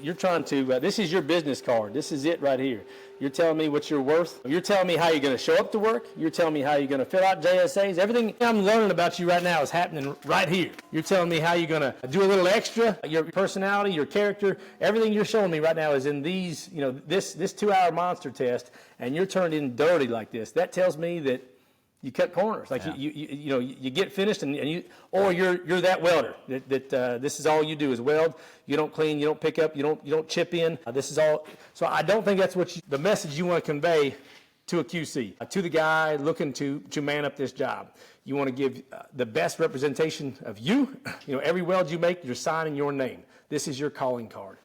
You're trying to, this is your business card. This is it right here. You're telling me what you're worth. You're telling me how you're going to show up to work. You're telling me how you're going to fill out JSAs. Everything I'm learning about you right now is happening right here. You're telling me how you're going to do a little extra, your personality, your character. Everything you're showing me right now is in these, this 2-hour monster test, and you're turned in dirty like this. That tells me that you cut corners, like you get finished, and you're that welder that this is all you do is weld. You don't clean, you don't pick up, you don't chip in. This is all. So I don't think that's what the message you want to convey to a QC, to the guy looking to man up this job. You want to give the best representation of you. Every weld you make, you're signing your name. This is your calling card.